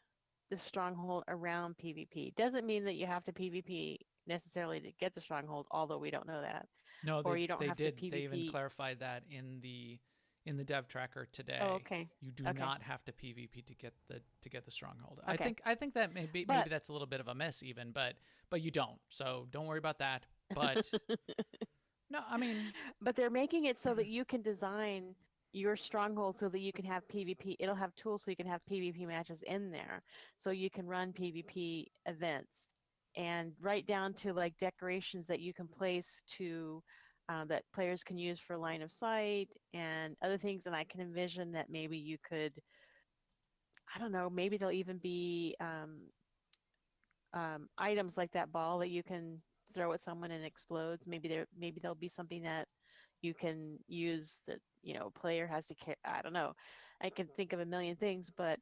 the stronghold around PvP. Doesn't mean that you have to PvP necessarily to get the stronghold, although we don't know that, No, or you don't they have to did. They even PvP. clarified that in the dev tracker today. Oh, okay. You do Okay. not have to PvP to get the stronghold. Okay. I think that maybe But that's a little bit of a miss even, but you don't. So don't worry about that. But no, I mean, but they're making it so that you can design your stronghold so that you can have PvP. It'll have tools so you can have PvP matches in there, so you can run PvP events, and right down to like decorations that you can place to that players can use for line of sight and other things. And I can envision that maybe you could, I don't know, maybe there'll even be items like that ball that you can throw at someone and explodes. Maybe there'll be something that you can use that player has to carry. I don't know. I can think of a million things, but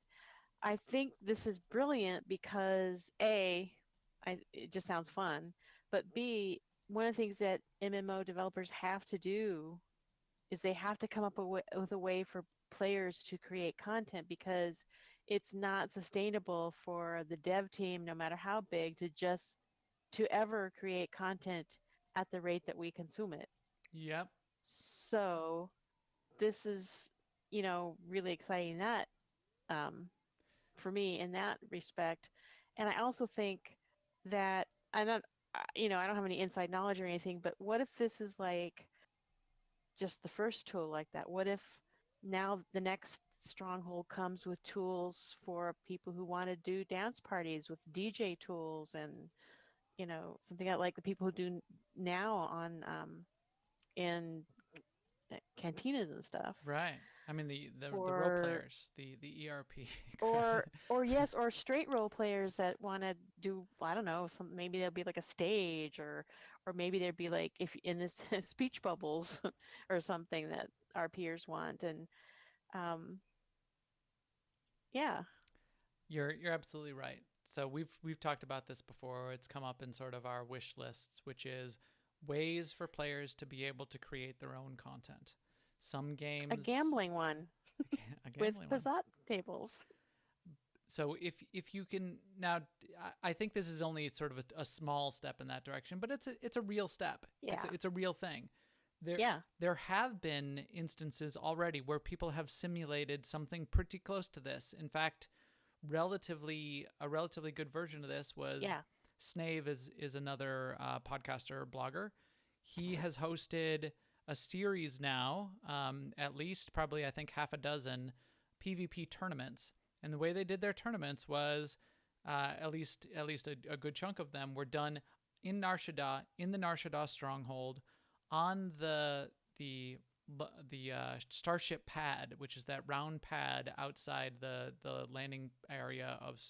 I think this is brilliant because it just sounds fun, but B, one of the things that MMO developers have to do is they have to come up with a way for players to create content, because it's not sustainable for the dev team, no matter how big, to ever create content at the rate that we consume it. yep. So this is, really exciting that for me in that respect. And I also think that I don't have any inside knowledge or anything, but what if this is like just the first tool like that? What if now the next stronghold comes with tools for people who want to do dance parties with DJ tools and something like the people who do now on in cantinas and stuff. Right. I mean the role Or players, the ERP. or yes, or straight role players that want to do, I don't know, maybe there'll be like a stage, or maybe there'd be like, if in this speech bubbles or something that our peers want. And yeah. You're absolutely right. So we've talked about this before. It's come up in sort of our wish lists, which is ways for players to be able to create their own content. Some games, A gambling one a with gambling one. Pizzot tables. So if you can now, I think this is only sort of a small step in that direction, but it's a real step. Yeah. It's a real thing. Yeah. There have been instances already where people have simulated something pretty close to this. In fact, a relatively good version of this was Snave is another podcaster blogger. He has hosted a series now, at least probably I think half a dozen PvP tournaments. And the way they did their tournaments was, at least a good chunk of them were done in Nar Shaddaa, in the Nar Shaddaa stronghold, on the starship pad, which is that round pad outside the landing area of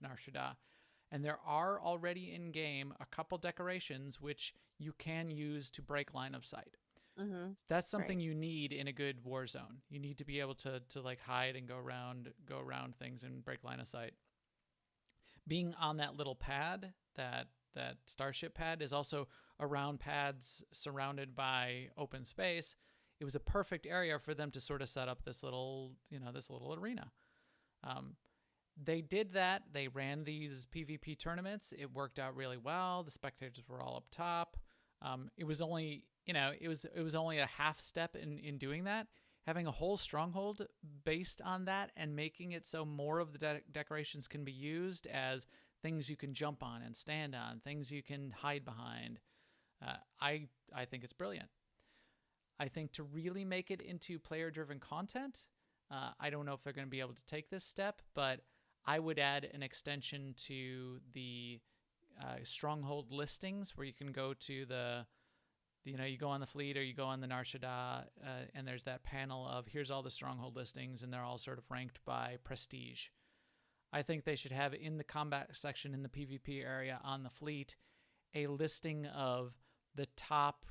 Nar Shaddaa. And there are already in game a couple decorations which you can use to break line of sight. Mm-hmm. That's something you need in a good war zone. You need to be able to like hide and go around things and break line of sight. Being on that little pad, that starship pad, is also around pads surrounded by open space. It was a perfect area for them to sort of set up this little arena. They did that. They ran these PvP tournaments. It worked out really well. The spectators were all up top. It was only a half step in doing that. Having a whole stronghold based on that and making it so more of the decorations can be used as things you can jump on and stand on, things you can hide behind. I think it's brilliant. I think to really make it into player-driven content, I don't know if they're going to be able to take this step, but I would add an extension to the stronghold listings where you can go to you go on the fleet or you go on the Nar Shaddaa, and there's that panel of here's all the stronghold listings, and they're all sort of ranked by prestige. I think they should have in the combat section in the PvP area on the fleet a listing of the top,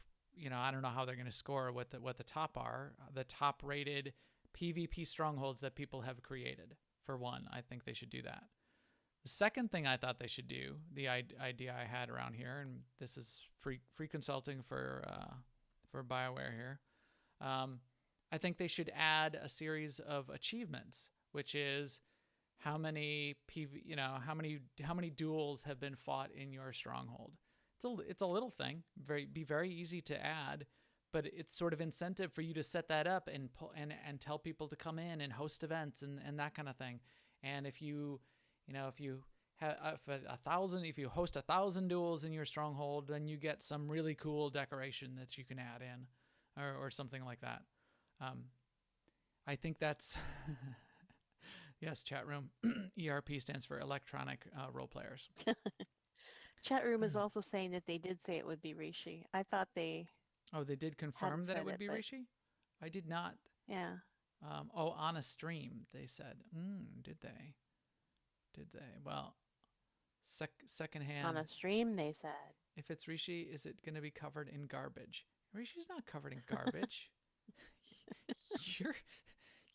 I don't know how they're going to score what the top are, the top rated PvP strongholds that people have created. For one, I think they should do that. The second thing I thought they should do, the idea I had around here, and this is free consulting for BioWare here, I think they should add a series of achievements, which is how many how many duels have been fought in your stronghold. It's a little thing, be very easy to add, but it's sort of incentive for you to set that up and tell people to come in and host events and that kind of thing. And if you host 1,000 duels in your stronghold, then you get some really cool decoration that you can add in, or something like that. I think that's yes, chat room. ERP stands for electronic role players. Chat room is also saying that they did say it would be Rishi. I thought they. Oh, they did confirm that it would be but... Rishi? I did not. Yeah. On a stream, they said. Did they? Well, secondhand. On a stream, they said. If it's Rishi, is it going to be covered in garbage? Rishi's not covered in garbage.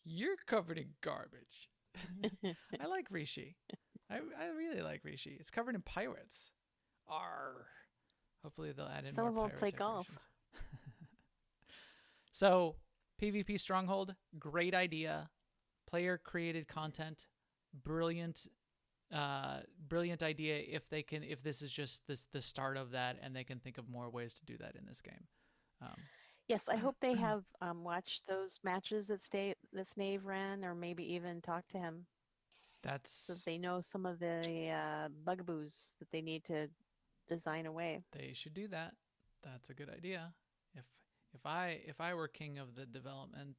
You're covered in garbage. I like Rishi. I really like Rishi. It's covered in pirates. Arr. Hopefully they'll add in Some more of them pirate play decorations. golf. So, PvP Stronghold, great idea. Player created content, brilliant idea. If this is just the start of that, and they can think of more ways to do that in this game. Yes, I hope they have watched those matches that Snave ran, or maybe even talked to him. So they know some of the bugaboos that they need to design away. They should do that. That's a good idea. If I were king of the development,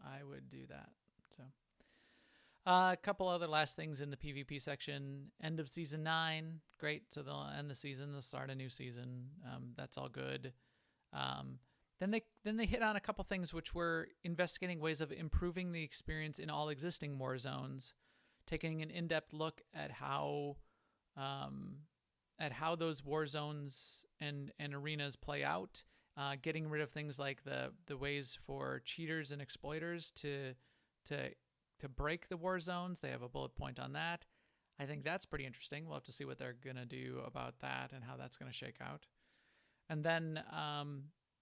I would do that. So, a couple other last things in the PvP section. End of season 9, great. So they'll end the season, they'll start a new season. That's all good. Then they hit on a couple things which were investigating ways of improving the experience in all existing war zones, taking an in-depth look at how those war zones and arenas play out, getting rid of things like the ways for cheaters and exploiters to break the war zones. They have a bullet point on that. I think that's pretty interesting. We'll have to see what they're going to do about that and how that's going to shake out. And then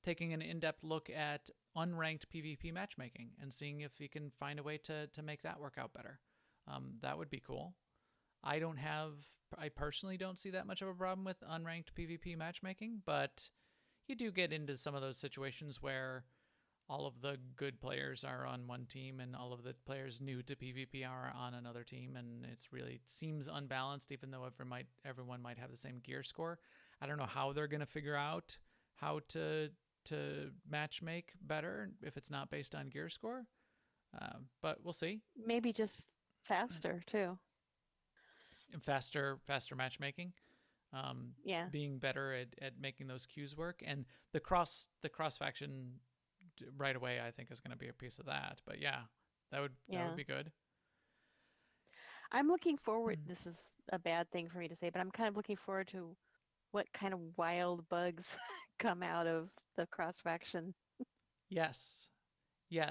taking an in-depth look at unranked PvP matchmaking and seeing if you can find a way to make that work out better. That would be cool. I personally don't see that much of a problem with unranked PvP matchmaking, but you do get into some of those situations where all of the good players are on one team and all of the players new to PvP are on another team, and it's really seems unbalanced, even though everyone might have the same gear score. I don't know how they're going to figure out how to matchmake better if it's not based on gear score, but we'll see. Maybe just faster too. And faster matchmaking. Yeah. Being better at making those queues work, and the cross faction right away I think is going to be a piece of that. But yeah, that would be good. I'm looking forward. This is a bad thing for me to say, but I'm kind of looking forward to what kind of wild bugs come out of the cross faction. Yes.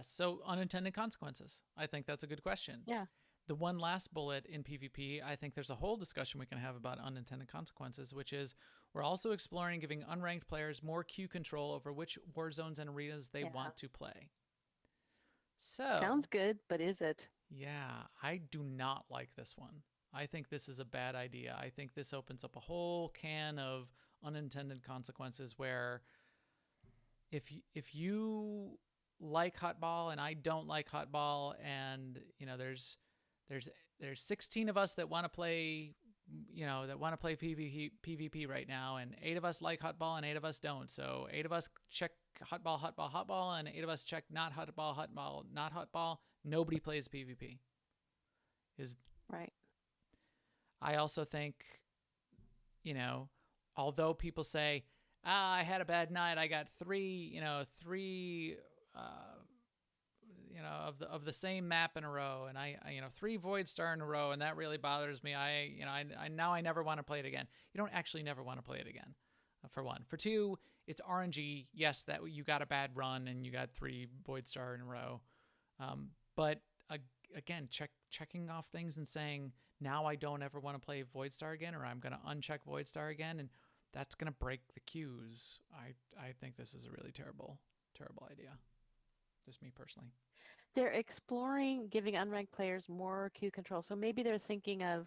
So unintended consequences. I think that's a good question. Yeah. The one last bullet in PvP, I think there's a whole discussion we can have about unintended consequences, which is we're also exploring giving unranked players more queue control over which war zones and arenas they want to play. So sounds good, but is it? Yeah, I do not like this one. I think this is a bad idea. I think this opens up a whole can of unintended consequences where if you like Hotball and I don't like Hotball, and there's 16 of us that want to play, PvP right now, and 8 of us like Hotball and 8 of us don't. So 8 of us check Hotball, and 8 of us check not Hotball, not Hotball. Nobody plays PvP. Is right. I also think, although people say, I had a bad night, I got three of the same map in a row, and I 3 Void Star in a row, and that really bothers me. I now I never want to play it again. You don't actually never want to play it again, for one. For two, it's RNG. Yes, that you got a bad run and you got 3 Void Star in a row, but again, checking off things and saying, now I don't ever want to play Void Star again, or I'm going to uncheck Void Star again, and that's going to break the queues. I think this is a really terrible idea. Just me personally. They're exploring giving unranked players more queue control. So maybe they're thinking of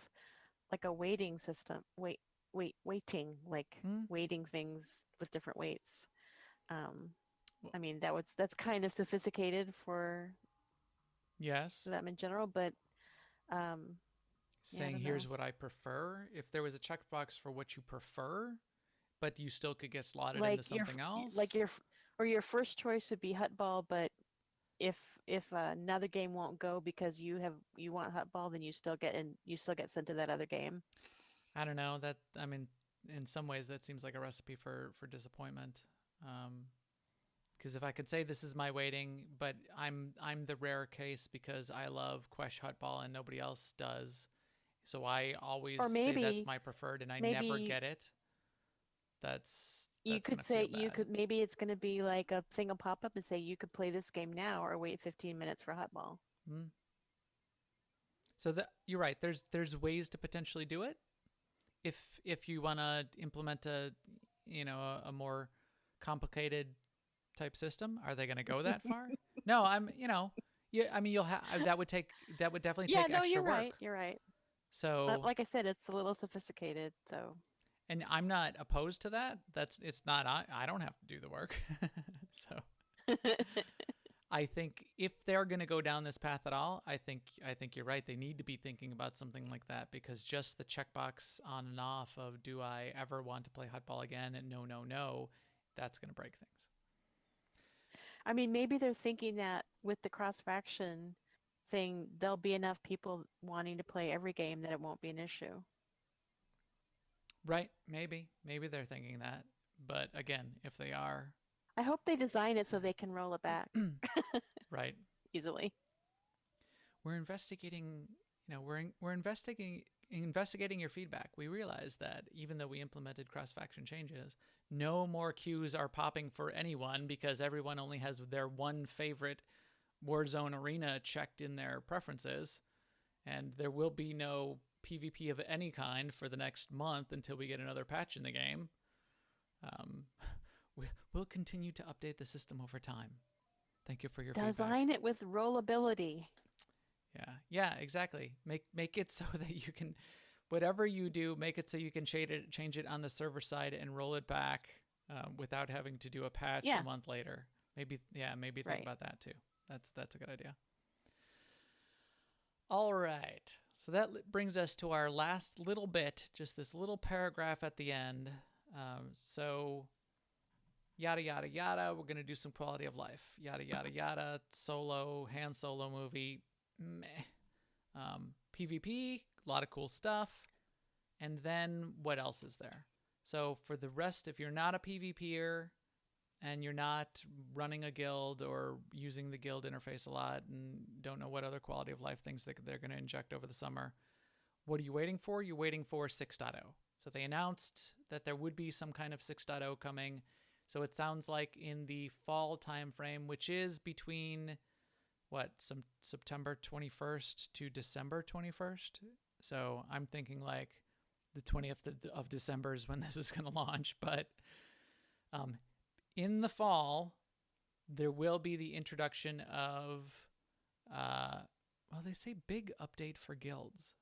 like a weighting system, weighting, like weighting things with different weights. I mean, that's kind of sophisticated for them in general, but saying here's what I prefer. If there was a checkbox for what you prefer, but you still could get slotted into something else, like your first choice would be Hotball, but if another game won't go because you want Hotball, then you still get sent to that other game. I don't know. In some ways that seems like a recipe for disappointment. Because if I could say this is my weighting, but I'm the rare case because I love Quesh Hotball and nobody else does, so I always say that's my preferred, and I never get it. That's maybe it's going to be like a thing will pop up and say you could play this game now or wait 15 minutes for Hotball. So you're right. There's ways to potentially do it. If you want to implement a more complicated type system, are they going to go that far? No, you'll have that would definitely take extra work. You're right. So, but like I said, it's a little sophisticated, so. And I'm not opposed to that. It's not. I don't have to do the work. So, I think if they're going to go down this path at all, I think you're right. They need to be thinking about something like that, because just the checkbox on and off of do I ever want to play Hotball again, and no, that's going to break things. I mean, maybe they're thinking that with the cross-faction thing, there'll be enough people wanting to play every game that it won't be an issue. Right? Maybe they're thinking that. But again, if they are, I hope they design it so they can roll it back right? easily. We're investigating. We're investigating your feedback. We realize that even though we implemented cross-faction changes, no more queues are popping for anyone because everyone only has their one favorite Warzone arena checked in their preferences, and there will be no PvP of any kind for the next month until we get another patch in the game. We'll continue to update the system over time. Thank you for your feedback. Design it with rollability. Yeah, exactly. Make it so that you can, whatever you do, make it so you can change it on the server side and roll it back without having to do a patch a month later. Maybe think about that too. That's a good idea. All right. So that brings us to our last little bit, just this little paragraph at the end. So yada, yada, yada. We're going to do some quality of life. Yada, yada, yada. Han Solo movie. Meh. PvP, a lot of cool stuff. And then what else is there? So for the rest, if you're not a PvPer and you're not running a guild or using the guild interface a lot and don't know what other quality of life things that they're going to inject over the summer, what are you waiting for? You're waiting for 6.0. So they announced that there would be some kind of 6.0 coming. So it sounds like in the fall timeframe, which is between some September 21st to December 21st. So I'm thinking like the 20th of December is when this is going to launch. But in the fall, there will be the introduction of, they say big update for guilds.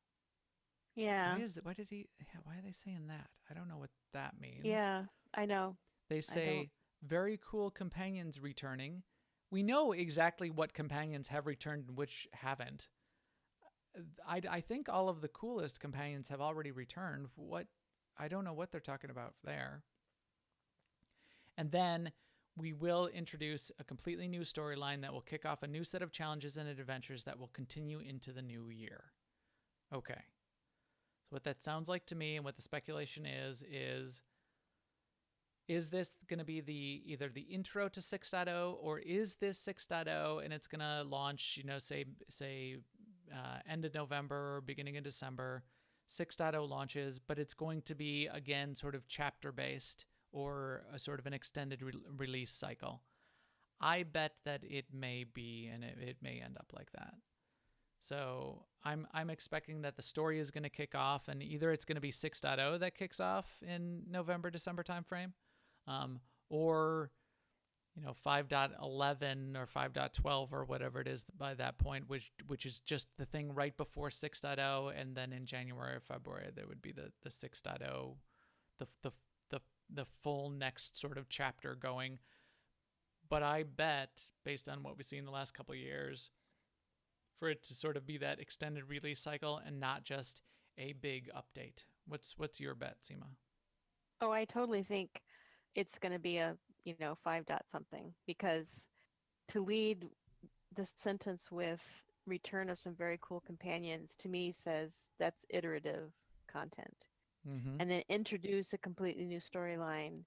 Yeah. Why are they saying that? I don't know what that means. Yeah, I know. They say very cool companions returning. We know exactly what companions have returned and which haven't. I think all of the coolest companions have already returned. I don't know what they're talking about there. And then we will introduce a completely new storyline that will kick off a new set of challenges and adventures that will continue into the new year. Okay. So what that sounds like to me and what the speculation is this going to be either the intro to 6.0 or is this 6.0 and it's going to launch, say end of November, beginning of December, 6.0 launches, but it's going to be, again, sort of chapter based or a sort of an extended release cycle. I bet that it may be, and it may end up like that. So I'm expecting that the story is going to kick off, and either it's going to be 6.0 that kicks off in November, December timeframe, or 5.11 or 5.12 or whatever it is by that point, which is just the thing right before 6.0, and then in January or February there would be the 6.0, the full next sort of chapter going. But I bet, based on what we've seen the last couple of years, for it to sort of be that extended release cycle and not just a big update. What's your bet, Sema? Oh, I totally think it's going to be a 5 dot something, because to lead the sentence with return of some very cool companions to me says that's iterative content. Mm-hmm. And then introduce a completely new storyline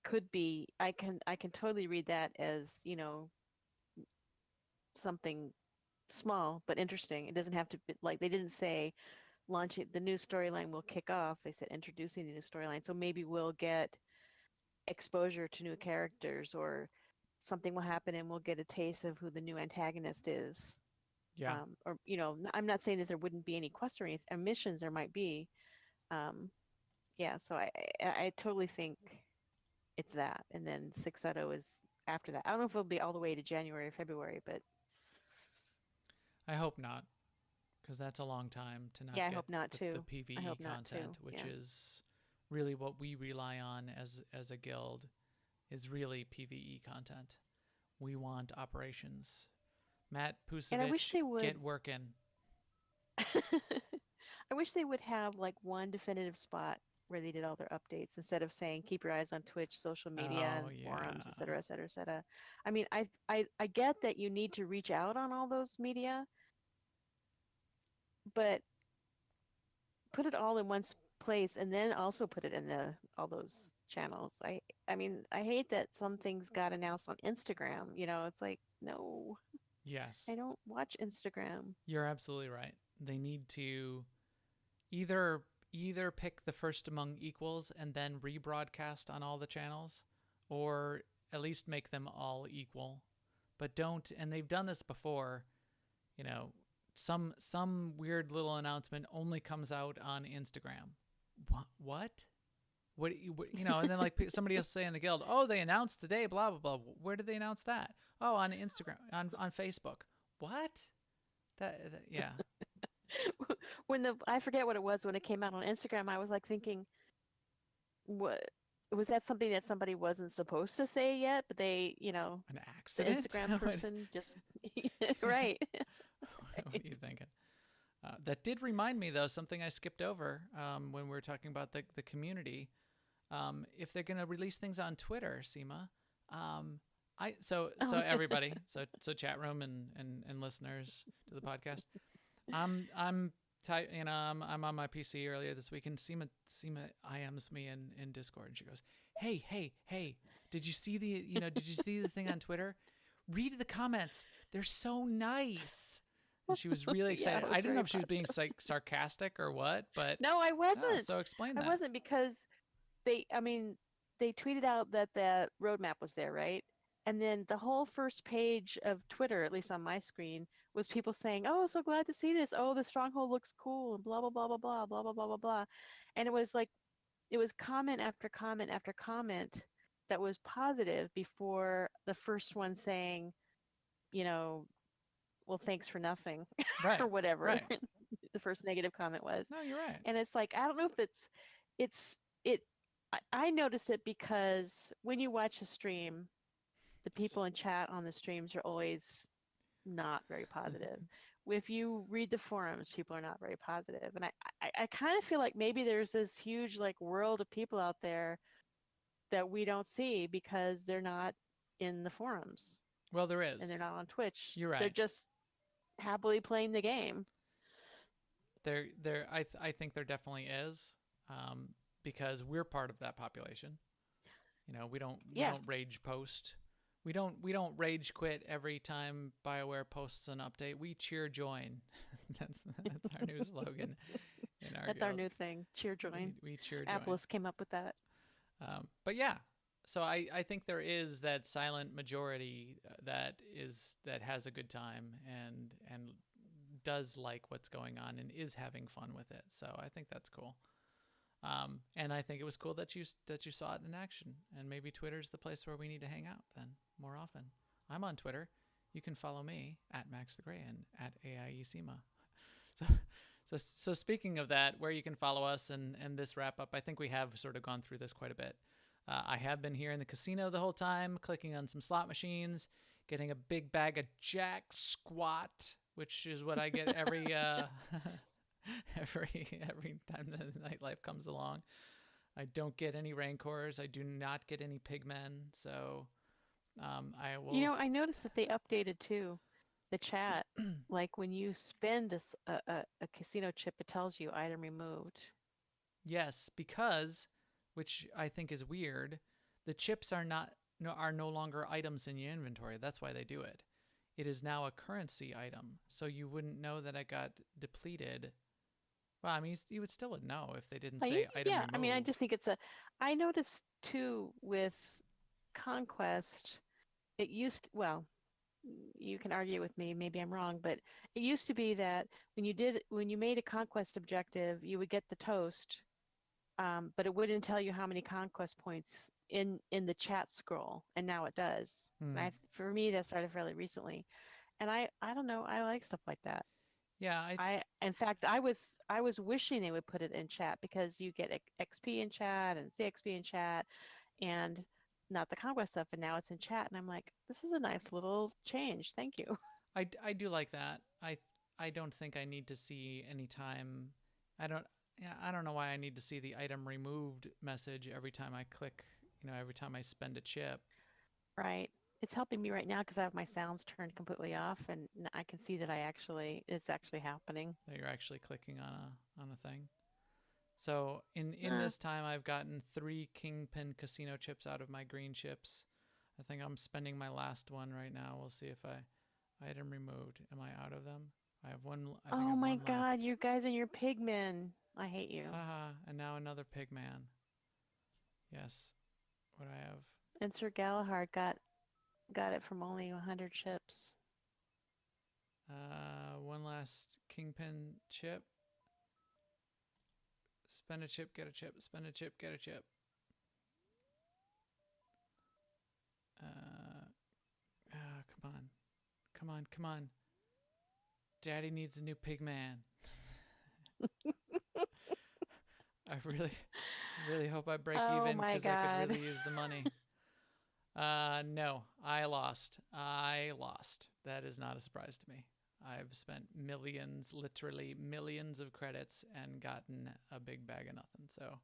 could be, I can totally read that as something small but interesting. It doesn't have to be like, they didn't say launch it, the new storyline will kick off. They said introducing the new storyline. So maybe we'll get exposure to new characters, or something will happen and we'll get a taste of who the new antagonist is. Yeah. Or I'm not saying that there wouldn't be any quests or any missions. There might be. Yeah. So I totally think it's that, and then 6.0 is after that. I don't know if it'll be all the way to January or February, but I hope not, because that's a long time to not yeah, get I hope not the too. PvE I hope not content, too. which Yeah. is really what we rely on as a guild, is really PvE content. We want operations. Matt Pusevich, And I wish they would get working. I wish they would have like one definitive spot where they did all their updates instead of saying keep your eyes on Twitch, social media, Oh and forums, yeah. et cetera, et cetera, et cetera. I mean, I get that you need to reach out on all those media, but put it all in one place and then also put it in all those channels. I mean, I hate that some things got announced on Instagram. It's like, no, Yes. I don't watch Instagram. You're absolutely right. They need to either pick the first among equals and then rebroadcast on all the channels, or at least make them all equal. But don't, and they've done this before, you know, some weird little announcement only comes out on Instagram. What? And then like somebody else say in the guild, oh, they announced today, blah blah blah. Where did they announce that? Oh, on Instagram, on Facebook. What? Yeah. When I forget what it was when it came out on Instagram, I was like thinking, what was that something that somebody wasn't supposed to say yet, but they, An the accident? Instagram person just right. What are you thinking? That did remind me, though, something I skipped over when we were talking about the community. If they're going to release things on Twitter, Sema, so everybody, so chat room and listeners to the podcast, I'm on my PC earlier this week, and Sema IMs me in Discord, and she goes, hey, did you see the thing on Twitter? Read the comments. They're so nice. And she was really excited. Yeah, I didn't know if she was funny. being sarcastic or what, but No, I wasn't. so explain that. I wasn't because they tweeted out that the roadmap was there, right? And then the whole first page of Twitter, at least on my screen, was people saying, "Oh, so glad to see this. Oh, the stronghold looks cool," and blah blah blah blah blah blah blah blah blah blah. And it was comment after comment after comment that was positive before the first one saying, well, thanks for nothing, Right. or whatever. Right. The first negative comment was. No, you're right. And it's like, I don't know if I notice it because when you watch a stream, the people in chat on the streams are always not very positive. If you read the forums, people are not very positive. And I kind of feel like maybe there's this huge like world of people out there that we don't see because they're not in the forums. Well, there is. And they're not on Twitch. You're right. They're just happily playing the game. I think there definitely is, because we're part of that population. We don't rage post. We don't rage quit every time BioWare posts an update. We cheer join. That's our new slogan. That's our new thing. Cheer join. We cheer join. Apple's came up with that. But yeah, so I think there is that silent majority that has a good time and does like what's going on and is having fun with it. So I think that's cool. And I think it was cool that you saw it in action. And maybe Twitter's the place where we need to hang out then more often. I'm on Twitter. You can follow me at Max the Gray and at AIESEMA. So speaking of that, where you can follow us and this wrap up, I think we have sort of gone through this quite a bit. I have been here in the casino the whole time, clicking on some slot machines, getting a big bag of Jack Squat, which is what I get every every time the nightlife comes along. I don't get any Rancors. I do not get any Pigmen. So I will. I noticed that they updated too the chat. Like when you spend a casino chip, it tells you item removed. Yes, because, which I think is weird, the chips are no longer items in your inventory. That's why they do it. It is now a currency item, so you wouldn't know that it got depleted. Well, I mean, you would still know if they didn't say item removed. I mean, I just think I noticed too with Conquest, it used, well, you can argue with me, maybe I'm wrong, but it used to be that when you made a Conquest objective, you would get the toast, but it wouldn't tell you how many Conquest points in the chat scroll, and now it does. And for me, that started fairly recently, and I don't know, I like stuff like that. Yeah, in fact, I was wishing they would put it in chat because you get XP in chat and CXP in chat, and not the Conquest stuff, and now it's in chat, and I'm like, this is a nice little change. Thank you. I do like that. I don't think I need to see any time. Yeah, I don't know why I need to see the item removed message every time I click, every time I spend a chip. Right. It's helping me right now because I have my sounds turned completely off, and I can see that it's actually happening. That you're actually clicking on a thing. So in Uh. this time, I've gotten 3 Kingpin Casino chips out of my green chips. I think I'm spending my last one right now. We'll see if item removed. Am I out of them? I have one. I think I Oh have my one God, left. you guys and your pigmen. I hate you. Haha, and now another pig man. Yes. What do I have? And Sir Galahad got it from only 100 chips. One last Kingpin chip. Spend a chip, get a chip. Spend a chip, get a chip. Come on. Come on, come on. Daddy needs a new pig man. I really hope I break Oh even my because I could God. really use the money. No, I lost. That is not a surprise to me. I've spent millions, literally millions of credits and gotten a big bag of nothing. So,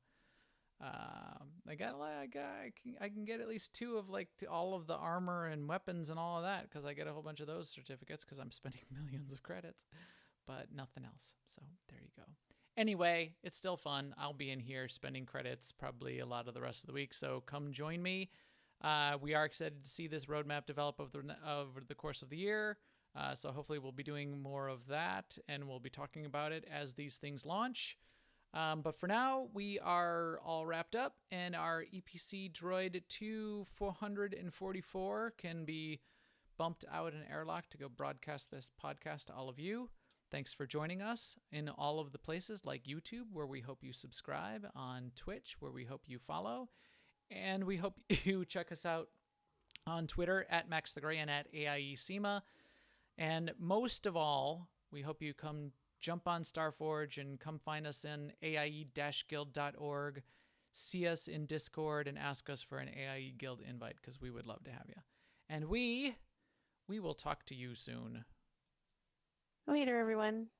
I can get at least 2 of like all of the armor and weapons and all of that because I get a whole bunch of those certificates because I'm spending millions of credits, but nothing else. So there you go. Anyway, it's still fun. I'll be in here spending credits probably a lot of the rest of the week. So come join me. We are excited to see this roadmap develop over the course of the year. So hopefully we'll be doing more of that, and we'll be talking about it as these things launch. But for now, we are all wrapped up, and our EPC Droid 2444 can be bumped out and airlocked to go broadcast this podcast to all of you. Thanks for joining us in all of the places like YouTube, where we hope you subscribe, on Twitch, where we hope you follow, and we hope you check us out on Twitter at Max the Gray and at AIE Sema. And most of all, we hope you come jump on Starforge and come find us in AIE-guild.org, see us in Discord, and ask us for an AIE Guild invite because we would love to have you. And we will talk to you soon. Later, everyone.